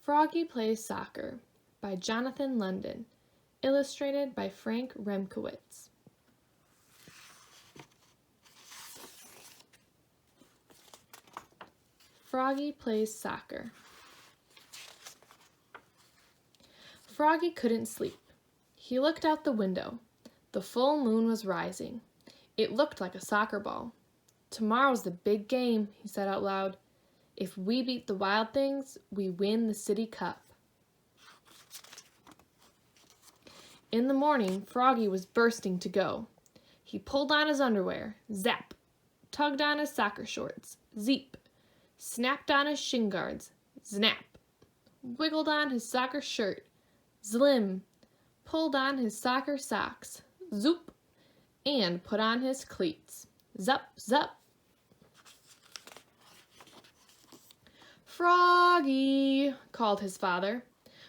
Froggy Plays Soccer by Jonathan London, illustrated by Frank Remkiewicz. Froggy Plays Soccer. Froggy couldn't sleep. He looked out the window. The full moon was rising. It looked like a soccer ball. "Tomorrow's the big game," he said out loud. "If we beat the Wild Things, we win the City Cup." In the morning, Froggy was bursting to go. He pulled on his underwear, zap, tugged on his soccer shorts, zeep, snapped on his shin guards, snap, wiggled on his soccer shirt, zlim, pulled on his soccer socks, zoop, and put on his cleats, zup, zup. "Froggy," called his father.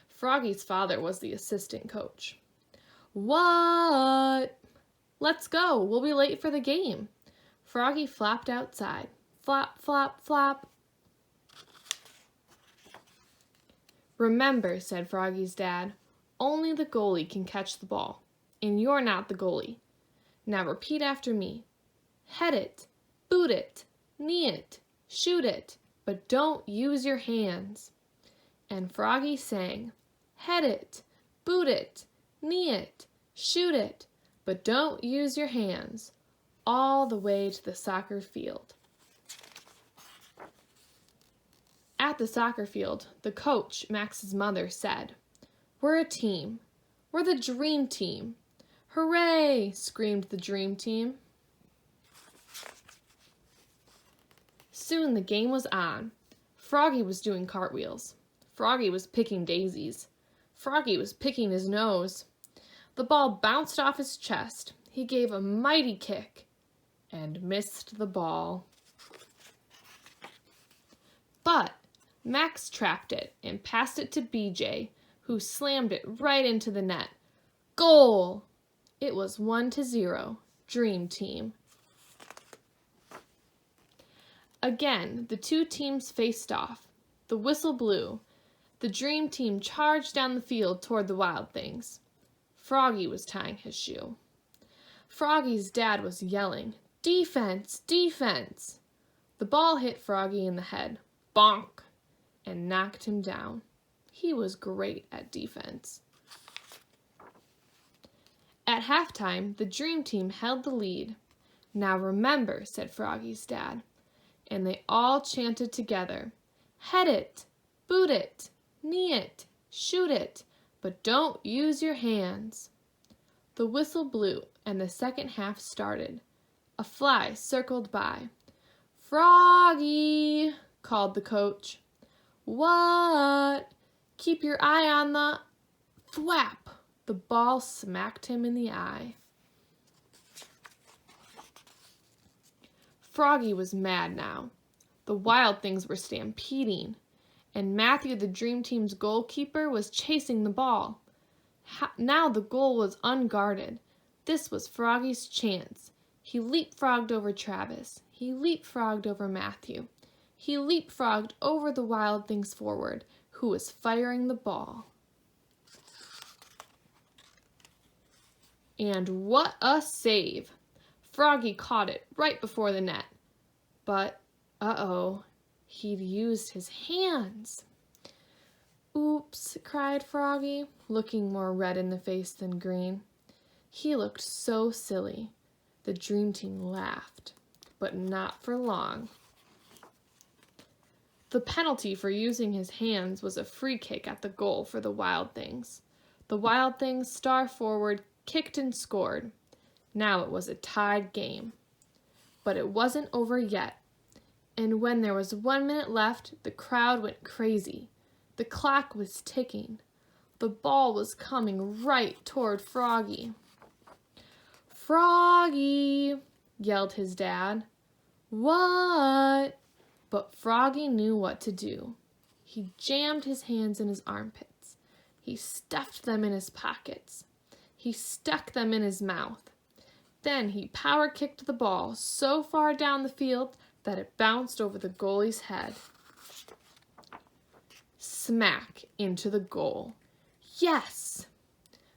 Froggy's father was the assistant coach. "What?" "Let's go, we'll be late for the game." Froggy flopped outside. Flop, flop, flop. "Remember," said Froggy's dad, "only the goalie can catch the ball, and you're not the goalie. Now repeat after me. Head it, boot it, knee it, shoot it, but don't use your hands." And Froggy sang, "Head it, boot it, knee it, shoot it, but don't use your hands," all the way to the soccer field. At the soccer field, the coach, Max's mother, said, "We're a team. We're the dream team." "Hooray!" screamed the dream team. Soon the game was on. Froggy was doing cartwheels. Froggy was picking daisies. Froggy was picking his nose. The ball bounced off his chest. He gave a mighty kick and missed the ball. But Max trapped it and passed it to BJ, who slammed it right into the net. Goal! It was 1-0, Dream Team. Again, the two teams faced off. The whistle blew. The Dream Team charged down the field toward the Wild Things. Froggy was tying his shoe. Froggy's dad was yelling, "Defense! Defense!" The ball hit Froggy in the head, bonk, and knocked him down. He was great at defense. At halftime, the Dream Team held the lead. "Now remember," said Froggy's dad, and they all chanted together, "Head it, boot it, knee it, shoot it, but don't use your hands." The whistle blew and the second half started. A fly circled by. "Froggy," called the coach. "What?" "Keep your eye on the—" Thwap! The ball smacked him in the eye. Froggy was mad now. The Wild Things were stampeding, and Matthew, the Dream Team's goalkeeper, was chasing the ball. Now the goal was unguarded. This was Froggy's chance. He leapfrogged over Travis. He leapfrogged over Matthew. He leapfrogged over the Wild Things forward, who was firing the ball. And what a save! Froggy caught it right before the net. But, uh-oh, he'd used his hands. "Oops," cried Froggy, looking more red in the face than green. He looked so silly. The Dream Team laughed, but not for long. The penalty for using his hands was a free kick at the goal for the Wild Things. The Wild Things' star forward kicked and scored. Now it was a tied game. But it wasn't over yet. And when there was 1 minute left, the crowd went crazy. The clock was ticking. The ball was coming right toward Froggy. "Froggy!" yelled his dad. "What?" But Froggy knew what to do. He jammed his hands in his armpits. He stuffed them in his pockets. He stuck them in his mouth. Then he power kicked the ball so far down the field that it bounced over the goalie's head. smack into the goal. Yes!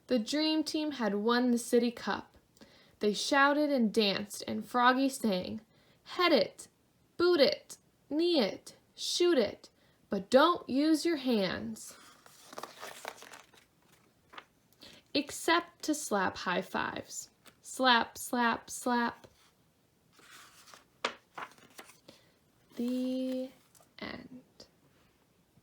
The Dream Team had won the City Cup. They shouted and danced, and Froggy sang, "Head it, boot it, knee it, shoot it, but don't use your hands." Except to slap high fives. Slap, slap, slap. The end.